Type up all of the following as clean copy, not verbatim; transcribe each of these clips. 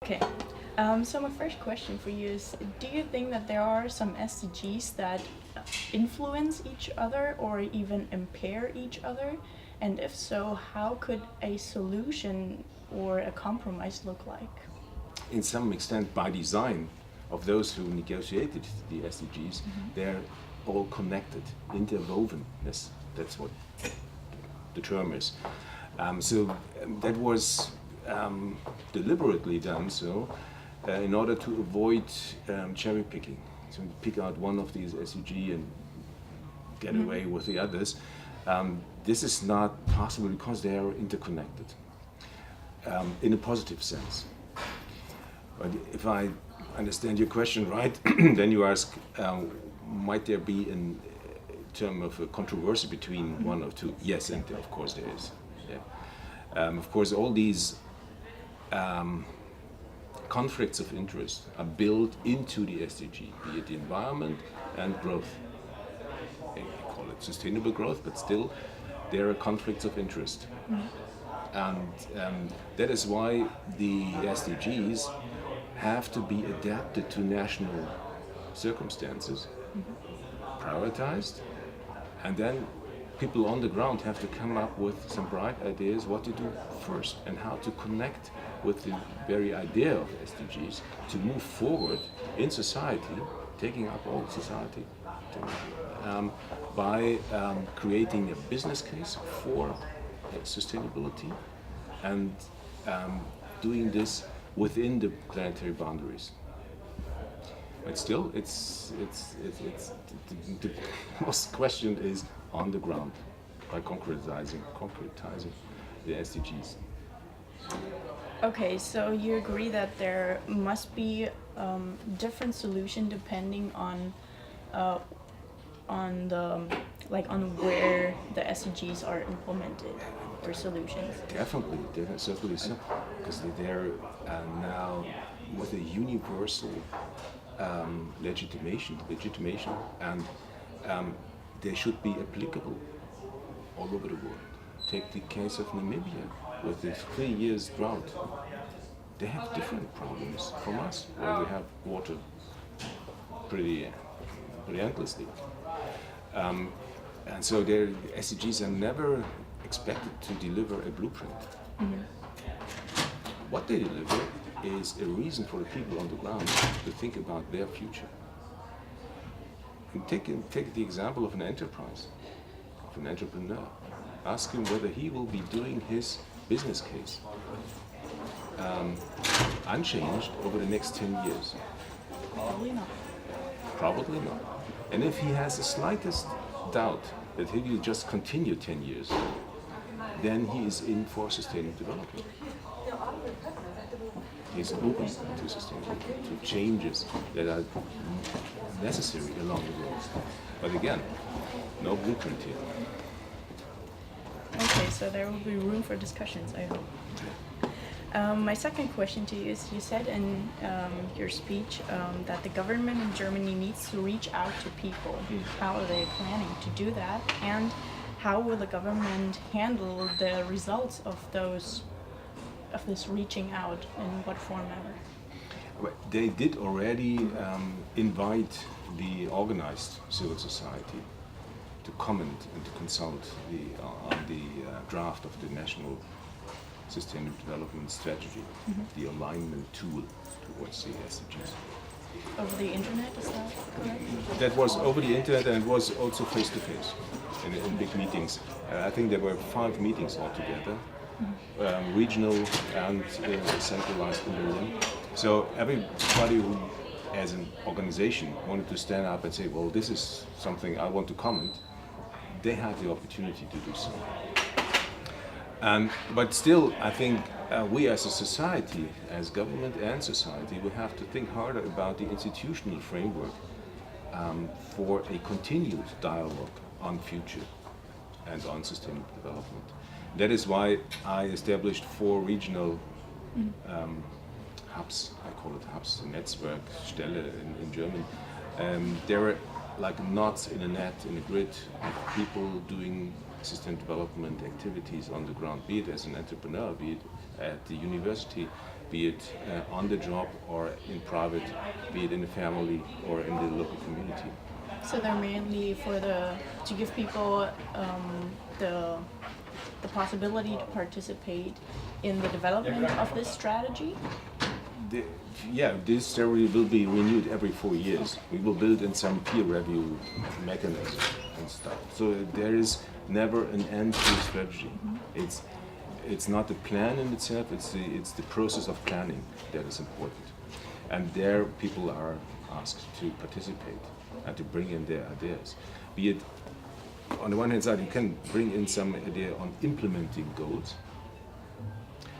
Okay, so my first question for you is, do you think that there are some SDGs that influence each other or even impair each other? And if so, how could a solution or a compromise look like? In some extent, by design of those who negotiated the SDGs, they're all connected, interwovenness, that's what the term is. So that was deliberately done so in order to avoid cherry picking. So you pick out one of these SDG and get away with the others. This is not possible because they are interconnected in a positive sense. But if I understand your question right, then you ask, might there be in term of a controversy between one or two? Yes, and of course there is. Yeah. Of course, all these conflicts of interest are built into the SDG, be it the environment and growth. I call it sustainable growth, but still there are conflicts of interest. And that is why the SDGs have to be adapted to national circumstances, prioritized, and then people on the ground have to come up with some bright ideas what to do first and how to connect with the very idea of SDGs to move forward in society, taking up all society, by creating a business case for sustainability and doing this within the planetary boundaries. But still, it's the most question is on the ground by concretizing the SDGs. Okay, so you agree that there must be different solution depending on where the SDGs are implemented or solutions. Definitely, certainly so, because they're now with a universal legitimation, and they should be applicable all over the world. Take the case of Namibia with the 3 years drought. They have different problems from us, where we have water pretty endlessly. And so their SDGs are never expected to deliver a blueprint. What they deliver is a reason for the people on the ground to think about their future. And take the example of an enterprise, of an entrepreneur. Ask him whether he will be doing his business case unchanged over the next 10 years. Probably not. Probably not. And if he has the slightest doubt that he will just continue 10 years, then he is in for sustainable development. He is open to sustainable, to changes that are necessary along the road. But again, no blueprint here. Okay, so there will be room for discussions, I hope. My second question to you is, you said in your speech that the government in Germany needs to reach out to people. How are they planning to do that? And how will the government handle the results of this reaching out, in what form ever? They did already invite the organized civil society to comment and to consult on the draft of the National Sustainable Development Strategy, the alignment tool towards the SDGs. Over the internet, is that correct? That was over the internet, and it was also face-to-face in big meetings. I think there were 5 meetings altogether, regional and centralized in Berlin. So everybody who, as an organization, wanted to stand up and say, well, this is something I want to comment, they had the opportunity to do so. But still, I think we as a society, as government and society, we have to think harder about the institutional framework for a continued dialogue on future and on sustainable development. That is why I established 4 regional hubs. I call it hubs, Netzwerk, Stelle in German. There are like knots in a net, in a grid, of people doing sustainable development activities on the ground, be it as an entrepreneur, be it at the university, be it on the job or in private, be it in the family or in the local community. So they're mainly to give people the possibility to participate in the development of this strategy? This strategy will be renewed every 4 years. We will build in some peer review mechanism and stuff. So there is never an end to the strategy. It's not the plan in itself, it's the process of planning that is important. And there people are asked to participate and to bring in their ideas. Be it, on the one hand side, you can bring in some idea on implementing goals.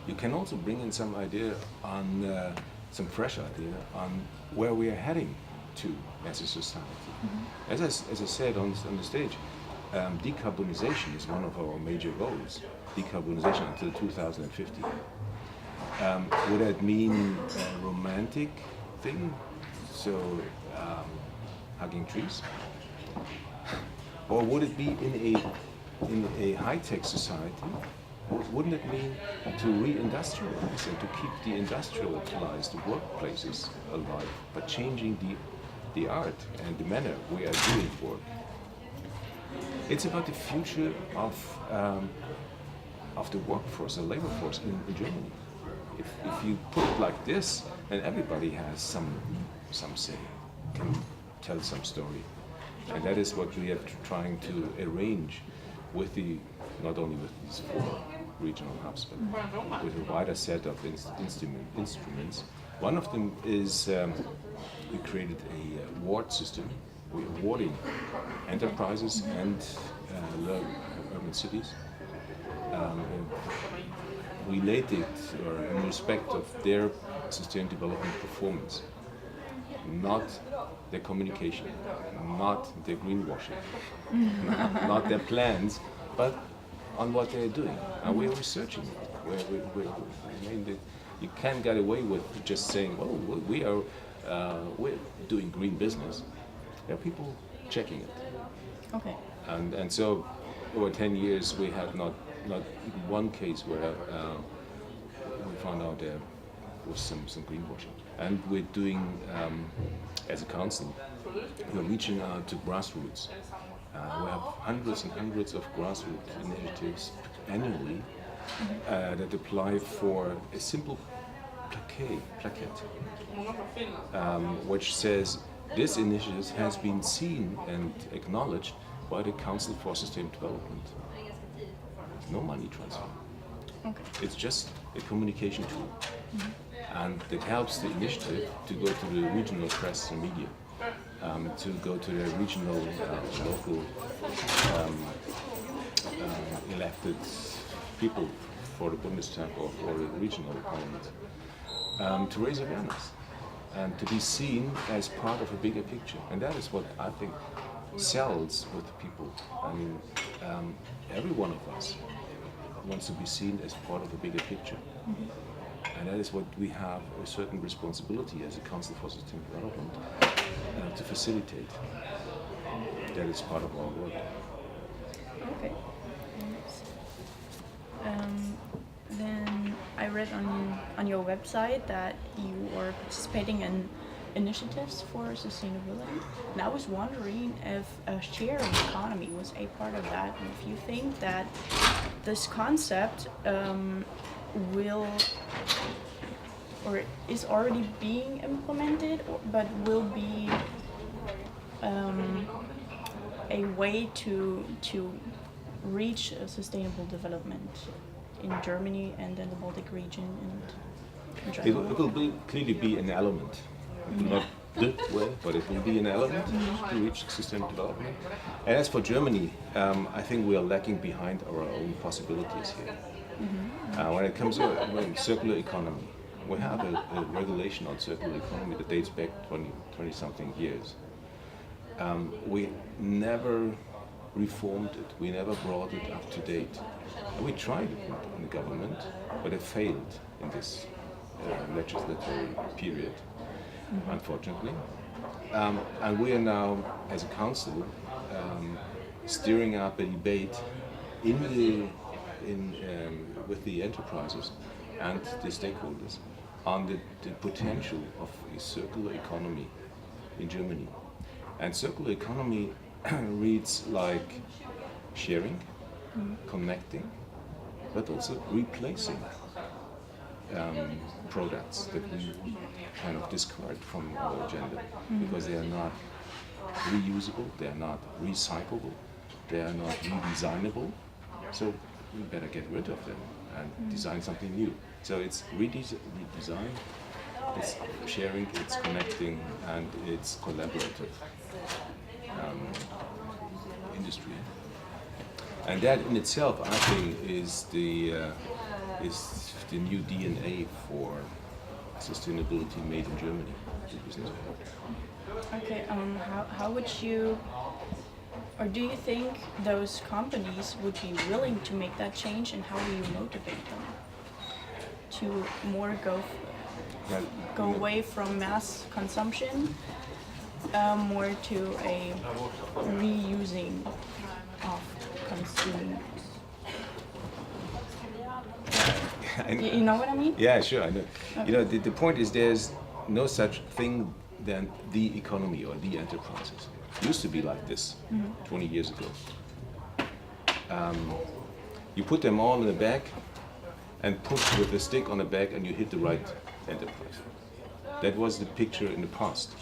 You can also bring in some idea on some fresh idea on where we are heading to as a society. As I said on the stage, decarbonization is one of our major goals. Decarbonization until 2050. Would that mean a romantic thing? So hugging trees? Or would it be in a high-tech society? Wouldn't it mean to re-industrialize and to keep the industrialized workplaces alive, but changing the art and the manner we are doing work? It's about the future of the workforce, the labor force in Germany. If you put it like this, then everybody has some say, can tell some story. And that is what we are trying to arrange with not only with these 4 regional hubs, but with a wider set of instruments. One of them is we created a award system. We're awarding enterprises and urban cities related or in respect of their sustainable development performance, not their communication, not their greenwashing, not their plans, but on what they're doing. And we're researching it. You can't get away with just saying, "Oh, we're doing green business." There are people checking it. Okay. And so over 10 years we had not even one case where we found out there was some greenwashing. And we're doing, as a council, we're reaching out to grassroots. We have hundreds and hundreds of grassroots initiatives annually that apply for a simple plaquette, which says this initiative has been seen and acknowledged by the Council for Sustainable Development. No money transfer. Okay. It's just a communication tool. And it helps the initiative to go to the regional press and media, to go to the regional, local elected people for the Bundestag or for the regional parliament, to raise awareness and to be seen as part of a bigger picture. And that is what I think sells with people. I mean, every one of us wants to be seen as part of a bigger picture. And that is what we have a certain responsibility as a Council for Sustainable Development to facilitate. That is part of our work. Okay. Then I read on your website that you are participating in initiatives for sustainability. And I was wondering if a sharing economy was a part of that, and if you think that this concept will or is already being implemented, but will be a way to reach a sustainable development in Germany and in the Baltic region and in general. It will clearly be an element, not the way, but it will be an element to reach sustainable development. And as for Germany, I think we are lacking behind our own possibilities here. When it comes to circular economy, we have a regulation on circular economy that dates back 20-something years. We never reformed it, we never brought it up to date. We tried it in the government, but it failed in this legislative period, unfortunately. And we are now, as a council, steering up a debate with the enterprises and the stakeholders on the potential of a circular economy in Germany. And circular economy reads like sharing, connecting, but also replacing products that we kind of discard from our agenda because they are not reusable, they are not recyclable, they are not redesignable. So we better get rid of them and design something new. So it's redesign, it's sharing, it's connecting, and it's collaborative industry. And that in itself, I think, is the new DNA for sustainability made in Germany. Okay, how would you, or do you think those companies would be willing to make that change, and how do you motivate them to more go away from mass consumption, more to a reusing of consuming? You know what I mean? Yeah, sure, I know. Okay. You know, the point is there's no such thing than the economy or the enterprises. It used to be like this 20 years ago. You put them all in a bag and push with a stick on a bag and you hit the right enterprise. That was the picture in the past.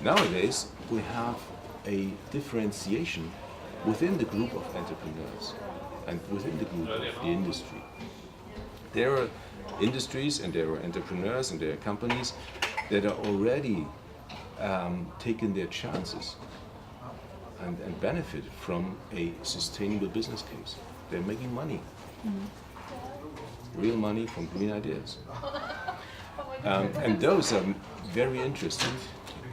Nowadays, we have a differentiation within the group of entrepreneurs and within the group of the industry. There are industries and there are entrepreneurs and there are companies that are already taking their chances and benefit from a sustainable business case. They're making money, real money from green ideas. And those are very interested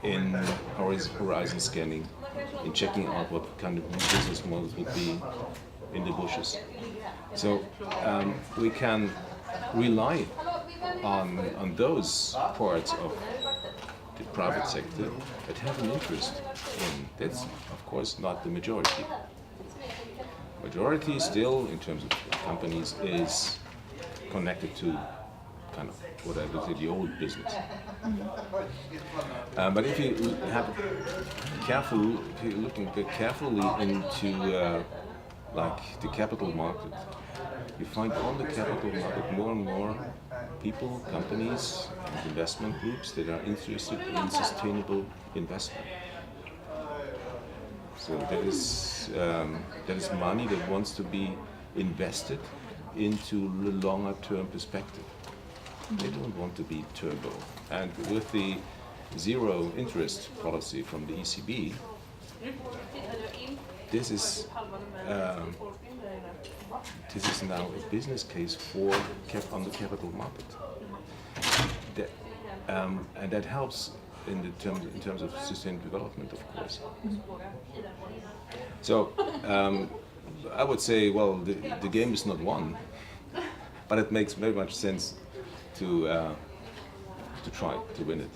in horizon scanning, in checking out what kind of new business models would be in the bushes. So we can rely on those parts of the private sector that have an interest in. That's of course not the majority. Majority still, in terms of companies, is connected to kind of what I would say the old business. But if you looking carefully into like the capital market, you find on the capital market more and more people, companies, and investment groups that are interested in sustainable investment. So that is money that wants to be invested into the longer term perspective. They don't want to be turbo. And with the zero interest policy from the ECB, this is now a business case for on the capital market. And that helps in terms of sustainable development, of course. So I would say, well, the game is not won, but it makes very much sense to try to win it.